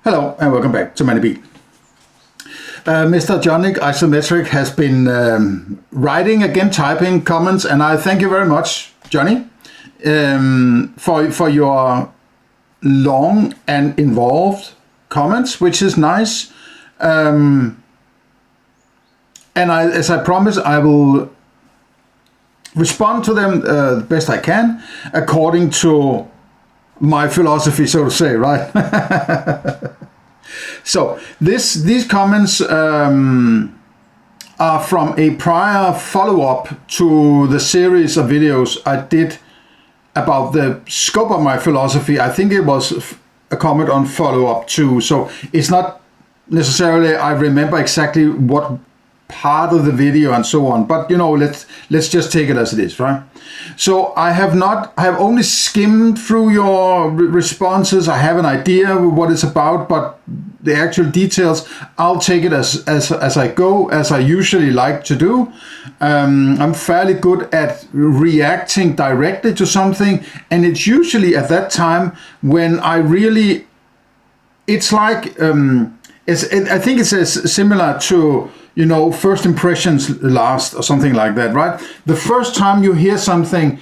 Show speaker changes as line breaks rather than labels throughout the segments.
Hello and welcome back to MoneyBeat. Mr. Johnny Isometric has been writing again, typing comments, and I thank you very much, Johnny, for your long and involved comments, which is nice. And as I promised, I will respond to them the best I can, according to my philosophy, so to say, right? So these comments are from a prior follow-up to the series of videos I did about the scope of my philosophy. I think it was a comment on follow-up 2, so it's not necessarily I remember exactly what part of the video and so on, but you know, let's just take it as it is, right? So I have only skimmed through your responses. I have an idea what it's about, but the actual details, I'll take it as I go, as I usually like to do. I'm fairly good at reacting directly to something, and it's usually at that time when I really, it's like, I think it's similar to, you know, first impressions last or something like that, right? The first time you hear something,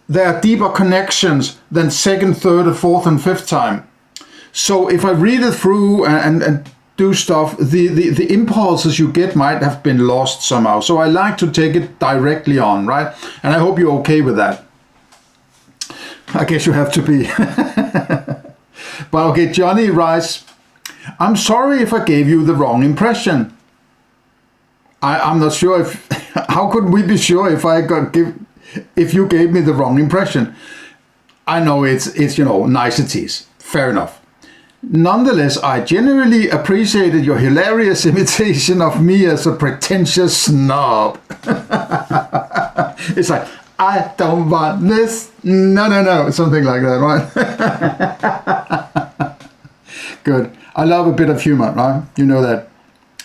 there are deeper connections than second, third, or fourth, and fifth time. So if I read it through and do stuff, the impulses you get might have been lost somehow. So I like to take it directly on, right? And I hope you're okay with that. I guess you have to be. But okay, Johnny writes, I'm sorry if I gave you the wrong impression. I'm not sure if, how could we be sure if you gave me the wrong impression? I know it's you know, niceties, fair enough. Nonetheless, I genuinely appreciated your hilarious imitation of me as a pretentious snob. It's like, I don't want this, no, something like that, right? Good. I love a bit of humor, right? You know that.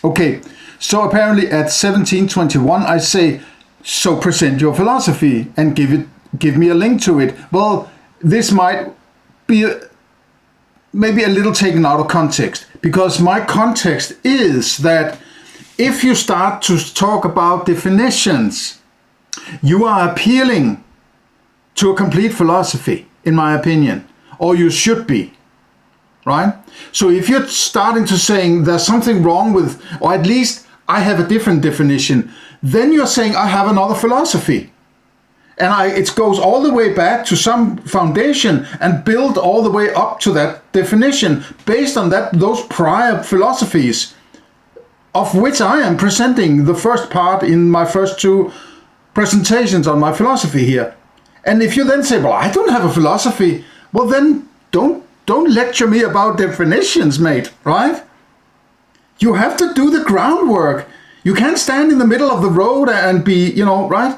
Okay, so apparently at 1721 I say, so present your philosophy and give me a link to it. Well, this might be maybe a little taken out of context, because my context is that if you start to talk about definitions, you are appealing to a complete philosophy, in my opinion, or you should be. Right? So if you're starting to saying there's something wrong with, or at least I have a different definition, then you're saying I have another philosophy. And it goes all the way back to some foundation and build all the way up to that definition based on those prior philosophies, of which I am presenting the first part in my first 2 presentations on my philosophy here. And if you then say, well, I don't have a philosophy, well then don't lecture me about definitions, mate, right? You have to do the groundwork. You can't stand in the middle of the road and be, you know, right?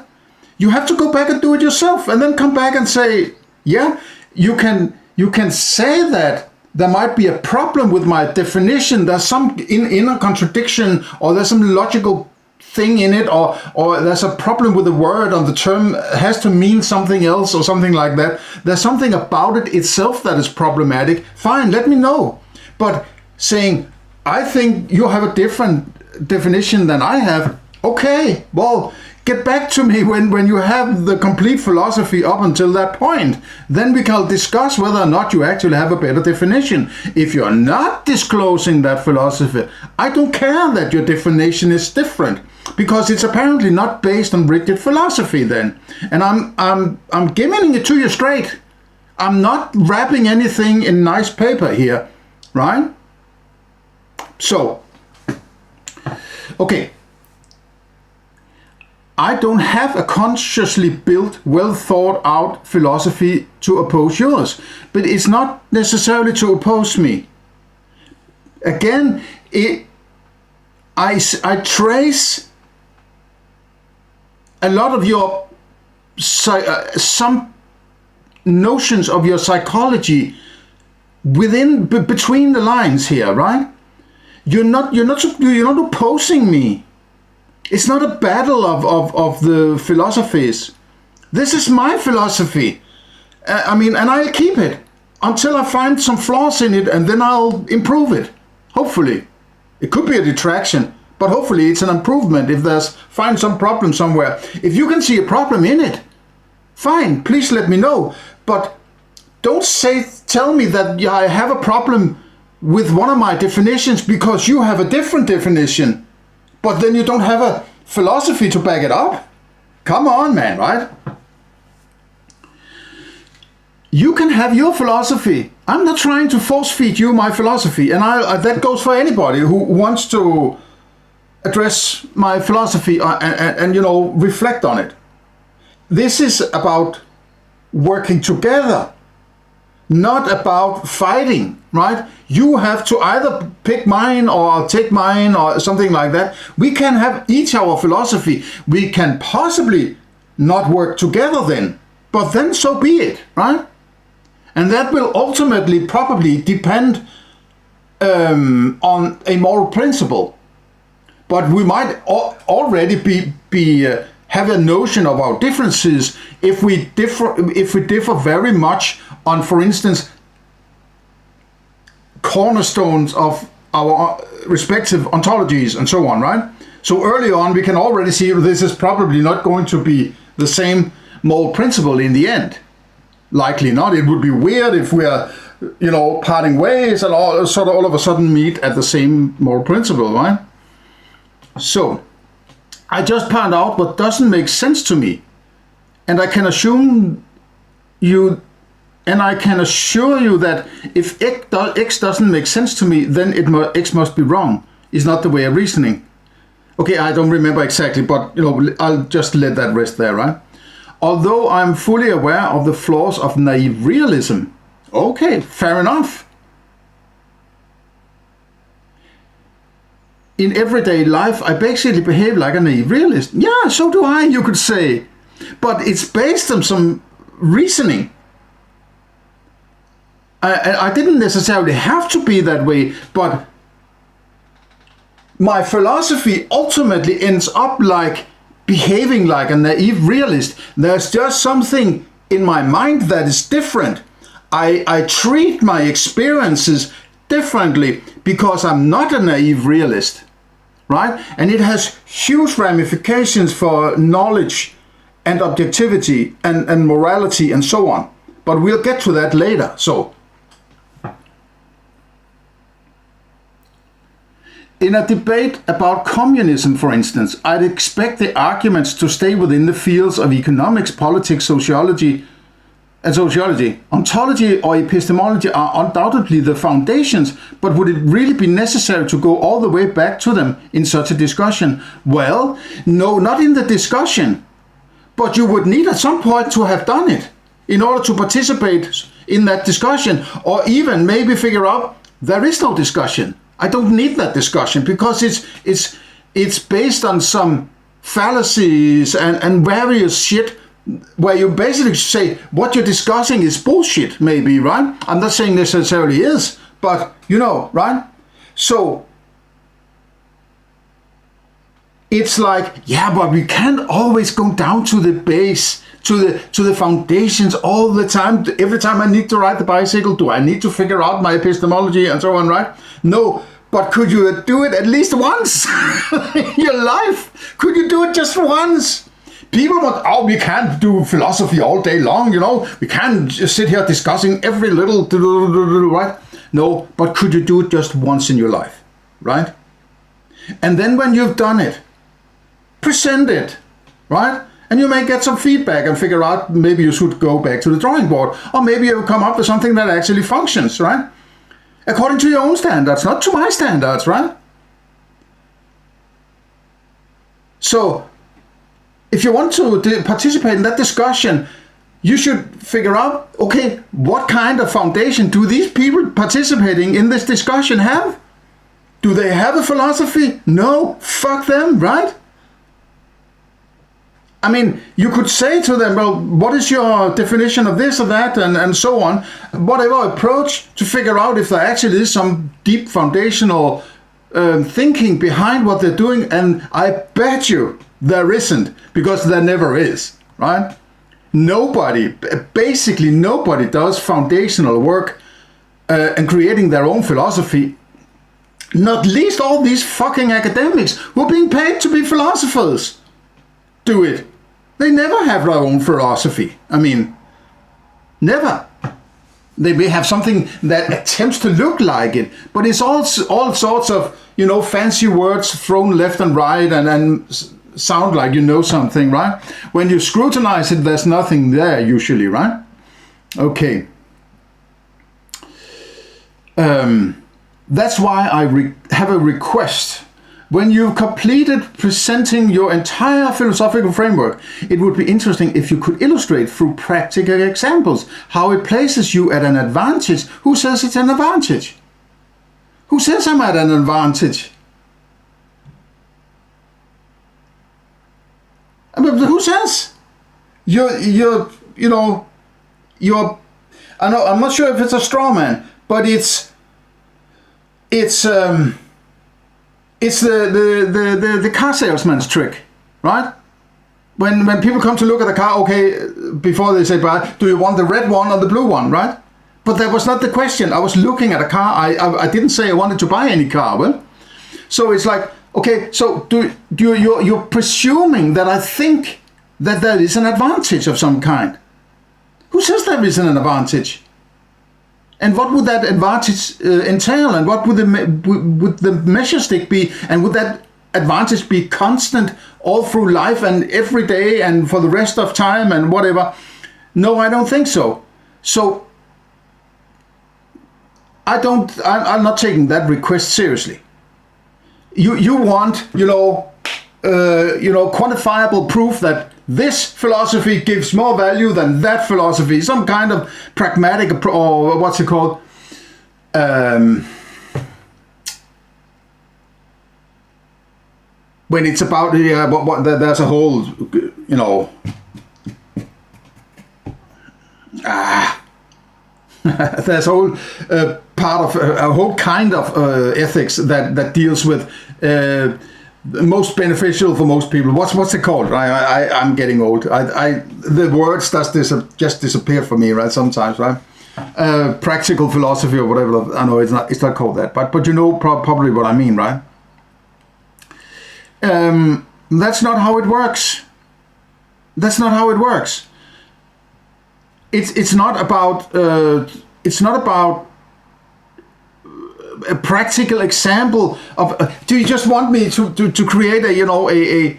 You have to go back and do it yourself and then come back and say, yeah, you can say that there might be a problem with my definition. There's some inner contradiction, or there's some logical thing in it, or there's a problem with the word, or the term has to mean something else or something like that. There's something about it itself that is problematic. Fine, let me know. But saying, I think you have a different definition than I have, okay, well, get back to me when you have the complete philosophy up until that point. Then we can discuss whether or not you actually have a better definition. If you're not disclosing that philosophy, I don't care that your definition is different, because it's apparently not based on rigid philosophy then. And I'm giving it to you straight. I'm not wrapping anything in nice paper here, right? So, okay. I don't have a consciously built, well thought out philosophy to oppose yours, but it's not necessarily to oppose me. Again, I trace a lot of your some notions of your psychology between the lines here, right? You're not opposing me. It's not a battle of the philosophies. This is my philosophy. I mean, and I'll keep it. until I find some flaws in it, and then I'll improve it. Hopefully. It could be a detraction, but hopefully it's an improvement if find some problem somewhere. If you can see a problem in it, fine, please let me know. But don't tell me that I have a problem with one of my definitions because you have a different definition, but then you don't have a philosophy to back it up. Come on, man, right? You can have your philosophy. I'm not trying to force feed you my philosophy, and that goes for anybody who wants to address my philosophy and reflect on it. This is about working together, not about fighting, right? You have to either pick mine or I'll take mine or something like that. We can have each our philosophy. We can possibly not work together then, but then so be it, right? And that will ultimately probably depend on a moral principle. But we might already have a notion of our differences if we differ very much on, for instance, cornerstones of our respective ontologies and so on, right? So early on, we can already see this is probably not going to be the same moral principle in the end. Likely not. It would be weird if we are, parting ways and all of a sudden meet at the same moral principle, right? So, I just found out what doesn't make sense to me, and I can assure you that if X doesn't make sense to me, then X must be wrong. Is not the way of reasoning. Okay, I don't remember exactly, but I'll just let that rest there, right? Although I'm fully aware of the flaws of naive realism. Okay, fair enough. In everyday life, I basically behave like a naive realist. Yeah, so do I, you could say. But it's based on some reasoning. I didn't necessarily have to be that way, but my philosophy ultimately ends up like behaving like a naive realist. There's just something in my mind that is different. I treat my experiences differently because I'm not a naive realist, right? And it has huge ramifications for knowledge and objectivity and morality and so on. But we'll get to that later. So, in a debate about communism, for instance, I'd expect the arguments to stay within the fields of economics, politics, sociology. Ontology or epistemology are undoubtedly the foundations, but would it really be necessary to go all the way back to them in such a discussion? Well, no, not in the discussion, but you would need at some point to have done it in order to participate in that discussion, or even maybe figure out there is no discussion. I don't need that discussion because it's based on some fallacies and various shit where you basically say what you're discussing is bullshit, maybe, right? I'm not saying necessarily is, but right? So it's like, yeah, but we can't always go down to the base, to the foundations all the time. Every time I need to ride the bicycle, do I need to figure out my epistemology and so on, right? No, but could you do it at least once in your life? Could you do it just once? People want, we can't do philosophy all day long, we can't just sit here discussing every little, right? No, but could you do it just once in your life, right? And then when you've done it, present it, right? And you may get some feedback and figure out maybe you should go back to the drawing board, or maybe you'll come up with something that actually functions, right? According to your own standards, not to my standards, right? So, if you want to participate in that discussion, you should figure out, okay, what kind of foundation do these people participating in this discussion have? Do they have a philosophy? No, fuck them, right? I mean, you could say to them, well, what is your definition of this or that, and so on. Whatever approach to figure out if there actually is some deep foundational thinking behind what they're doing, and I bet you there isn't, because there never is, right? Basically nobody does foundational work and creating their own philosophy. Not least all these fucking academics who are being paid to be philosophers do it. They never have their own philosophy. I mean, never. They may have something that attempts to look like it, but it's all sorts of, you know, fancy words thrown left and right and sound like you know something, right? When you scrutinize it, there's nothing there usually, right? Okay. That's why I have a request. When you've completed presenting your entire philosophical framework, it would be interesting if you could illustrate through practical examples how it places you at an advantage. Who says it's an advantage? Who says I'm at an advantage? I mean, who says? I know, I'm not sure if it's a straw man, but it's the car salesman's trick, right? When people come to look at a car, okay, before they say, "But do you want the red one or the blue one?" Right? But that was not the question. I was looking at a car. I didn't say I wanted to buy any car. Well, so it's like, okay, so you're presuming that I think that there is an advantage of some kind. Who says there isn't an advantage? And what would that advantage entail? And what would the measure stick be? And would that advantage be constant all through life and every day and for the rest of time and whatever? No, I don't think so. So I'm not taking that request seriously. You want, quantifiable proof that this philosophy gives more value than that philosophy, some kind of pragmatic, or what's it called? When it's about, there's a whole, there's a whole part of, a whole kind of ethics that deals with most beneficial for most people. What's it called? I'm getting old. The words just disappear for me, right? Sometimes, right? Practical philosophy or whatever. I know it's not called that, but you know probably what I mean, right? That's not how it works. That's not how it works. It's not about a practical example of. Do you just want me to create a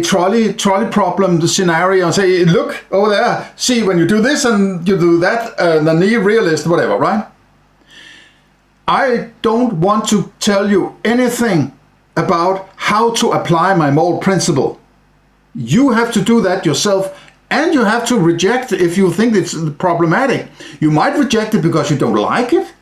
trolley problem scenario and say, look over there, see when you do this and you do that, the neo-realist, whatever, right? I don't want to tell you anything about how to apply my moral principle. You have to do that yourself, and you have to reject it if you think it's problematic. You might reject it because you don't like it,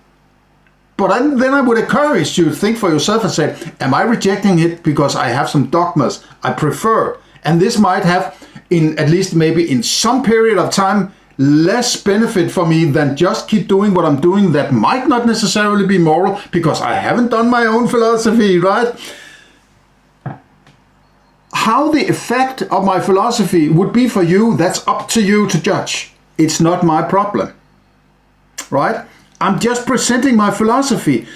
but then I would encourage you to think for yourself and say, am I rejecting it because I have some dogmas I prefer? And this might have, at least maybe in some period of time, less benefit for me than just keep doing what I'm doing that might not necessarily be moral because I haven't done my own philosophy, right? How the effect of my philosophy would be for you, that's up to you to judge. It's not my problem, right? I'm just presenting my philosophy.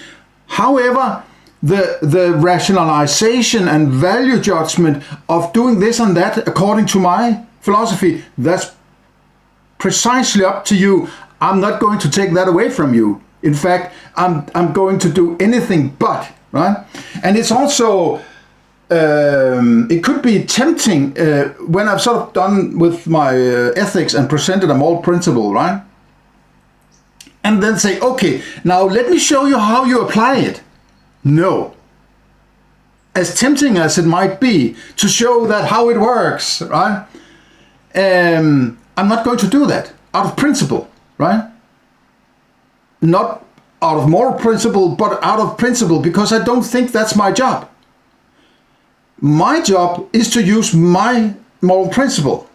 However, the rationalization and value judgment of doing this and that according to my philosophy, that's precisely up to you. I'm not going to take that away from you. In fact, I'm going to do anything but, right? And it's also, it could be tempting when I've sort of done with my ethics and presented a moral principle, right? And then say, okay, now let me show you how you apply it. No. As tempting as it might be to show that how it works, right? I'm not going to do that out of principle, right? Not out of moral principle, but out of principle, because I don't think that's my job. My job is to use my moral principle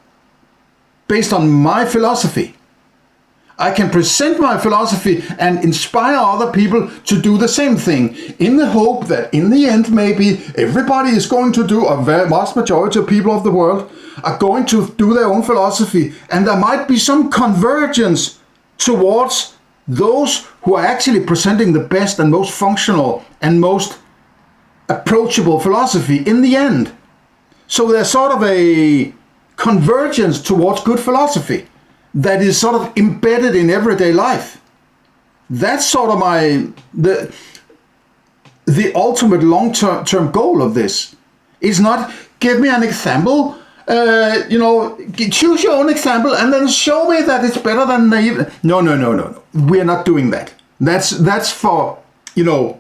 based on my philosophy. I can present my philosophy and inspire other people to do the same thing in the hope that in the end maybe everybody is going to do, a vast majority of people of the world are going to do their own philosophy, and there might be some convergence towards those who are actually presenting the best and most functional and most approachable philosophy in the end. So there's sort of a convergence towards good philosophy that is sort of embedded in everyday life. That's sort of the ultimate long-term goal of this. Is not give me an example, choose your own example and then show me that it's better than naive. No. We're not doing that. That's for, low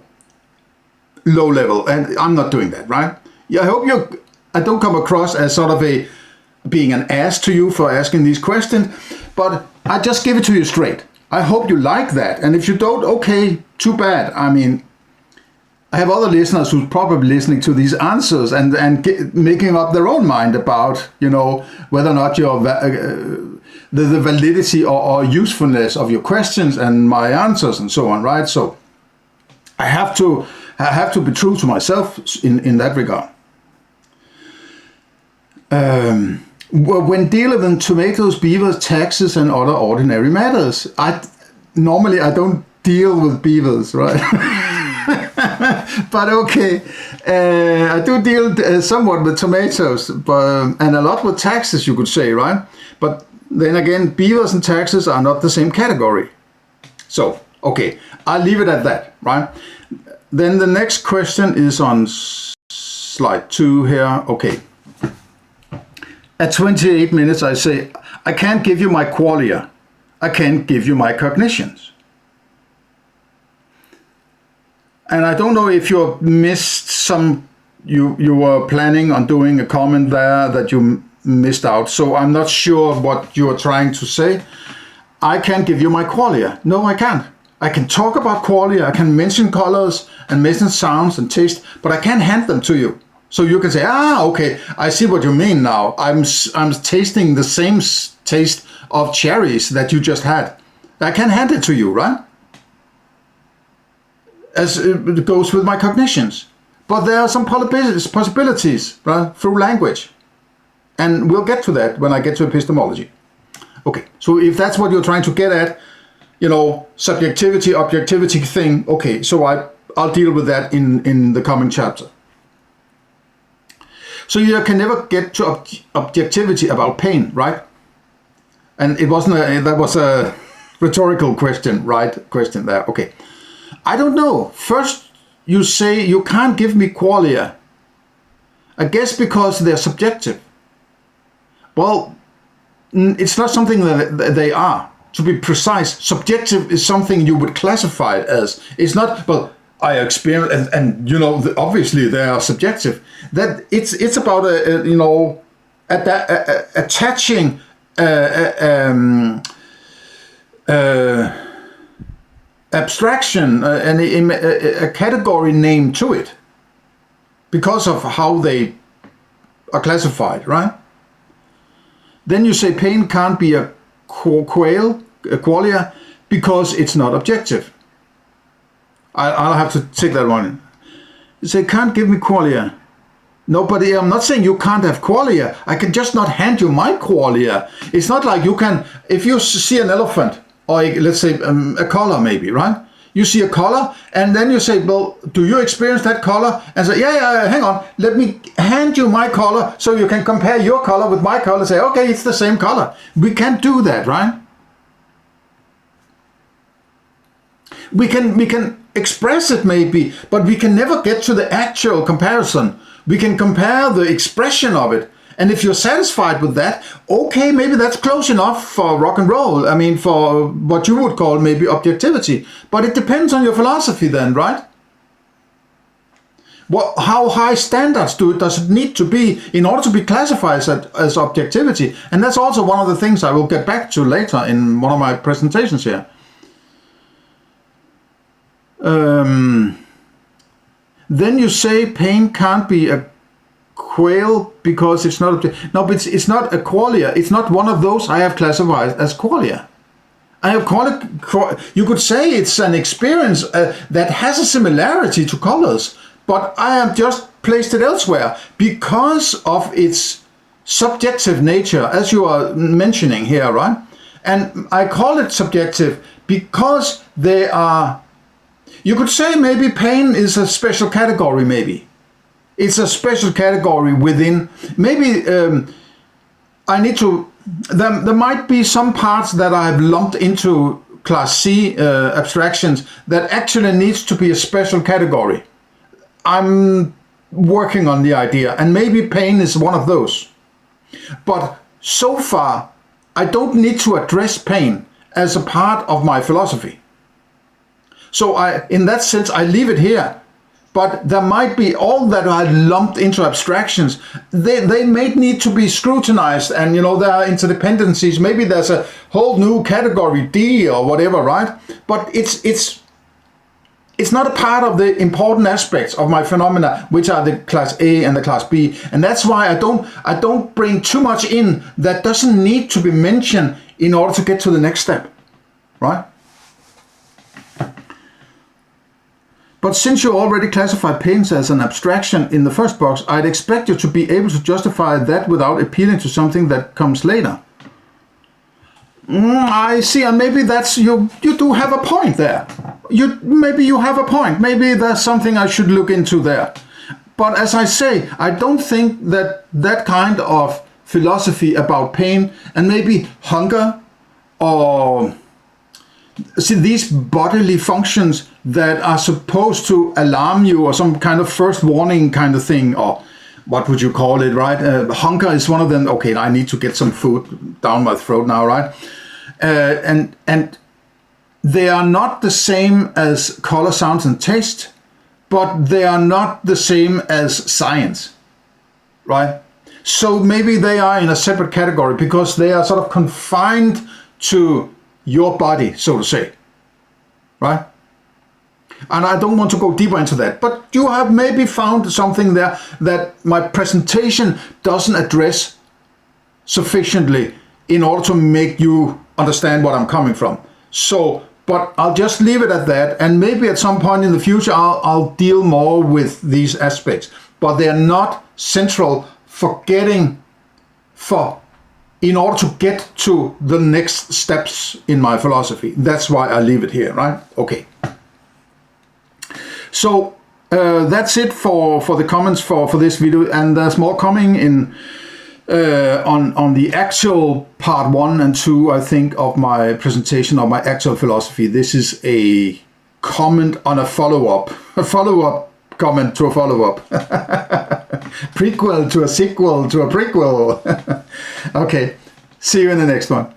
level, and I'm not doing that, right? Yeah, I hope I don't come across as sort of being an ass to you for asking these questions, but I just give it to you straight. I hope you like that, and if you don't, okay, too bad. I mean, I have other listeners who's probably listening to these answers and making up their own mind about, whether or not your the validity or usefulness of your questions and my answers and so on, right? So I have to be true to myself in that regard. When dealing with tomatoes, beavers, taxes, and other ordinary matters, I don't deal with beavers, right? But okay, I do deal somewhat with tomatoes, and a lot with taxes, you could say, right? But then again, beavers and taxes are not the same category. So, okay, I'll leave it at that, right? Then the next question is on slide 2 here. Okay. At 28 minutes, I say, I can't give you my qualia. I can't give you my cognitions. And I don't know if you missed you were planning on doing a comment there that you missed out. So I'm not sure what you are trying to say. I can't give you my qualia. No, I can't. I can talk about qualia. I can mention colors and mention sounds and taste, but I can't hand them to you. So you can say, okay, I see what you mean now. I'm tasting the same taste of cherries that you just had. I can hand it to you, right? As it goes with my cognitions. But there are some possibilities, right, through language. And we'll get to that when I get to epistemology. Okay, so if that's what you're trying to get at, subjectivity, objectivity thing, okay, so I'll deal with that in the coming chapter. So you can never get to objectivity about pain, right? And that was a rhetorical question, right? Question there, okay. I don't know. First, you say you can't give me qualia. I guess because they're subjective. Well, it's not something that they are. To be precise, subjective is something you would classify it as. It's not, well, I experience, and obviously they are subjective. That it's about attaching abstraction and a category name to it because of how they are classified, right? Then you say pain can't be a qualia because it's not objective. I'll have to take that one. You say can't give me qualia. Nobody. I'm not saying you can't have qualia. I can just not hand you my qualia. It's not like you can. If you see an elephant, or let's say a color maybe, right? You see a color and then you say, well, do you experience that color? And say, yeah, hang on, let me hand you my color so you can compare your color with my color and say, okay, it's the same color. We can't do that, right? We can express it maybe, but we can never get to the actual comparison. We can compare the expression of it. And if you're satisfied with that, okay, maybe that's close enough for rock and roll. I mean, for what you would call maybe objectivity. But it depends on your philosophy then, right? How high standards does it need to be in order to be classified as objectivity? And that's also one of the things I will get back to later in one of my presentations here. Then you say pain can't be a quale because it's not no, but it's not a qualia. It's not one of those I have classified as qualia. I have you could say it's an experience that has a similarity to colors, but I have just placed it elsewhere because of its subjective nature, as you are mentioning here, right? And I call it subjective because they are, you could say maybe pain is a special category, maybe. It's a special category within, maybe I need to, there might be some parts that I've lumped into class C abstractions that actually needs to be a special category. I'm working on the idea, and maybe pain is one of those. But so far, I don't need to address pain as a part of my philosophy. So in that sense, I leave it here. But there might be all that I lumped into abstractions. They may need to be scrutinized, and there are interdependencies. Maybe there's a whole new category D or whatever, right? But it's not a part of the important aspects of my phenomena, which are the class A and the class B. And that's why I don't bring too much in that doesn't need to be mentioned in order to get to the next step, right? But since you already classify pains as an abstraction in the first box, I'd expect you to be able to justify that without appealing to something that comes later. I see, and maybe that's you do have a point there. Maybe you have a point. Maybe there's something I should look into there. But as I say, I don't think that kind of philosophy about pain and maybe hunger or these bodily functions that are supposed to alarm you, or some kind of first warning kind of thing, or what would you call it, right? Hunger is one of them. Okay, I need to get some food down my throat now, right? And they are not the same as color, sounds, and taste, but they are not the same as science, right? So maybe they are in a separate category because they are sort of confined to your body, so to say, right? And I don't want to go deeper into that, but you have maybe found something there that my presentation doesn't address sufficiently in order to make you understand what I'm coming from. So, but I'll just leave it at that, and maybe at some point in the future I'll deal more with these aspects, but they're not central in order to get to the next steps in my philosophy. That's why I leave it here, right? Okay. So that's it for the comments for this video, and there's more coming in on the actual part 1 and 2, I think, of my presentation of my actual philosophy. This is a comment on a follow-up comment to a follow-up. Prequel to a sequel to a prequel. Okay, see you in the next one.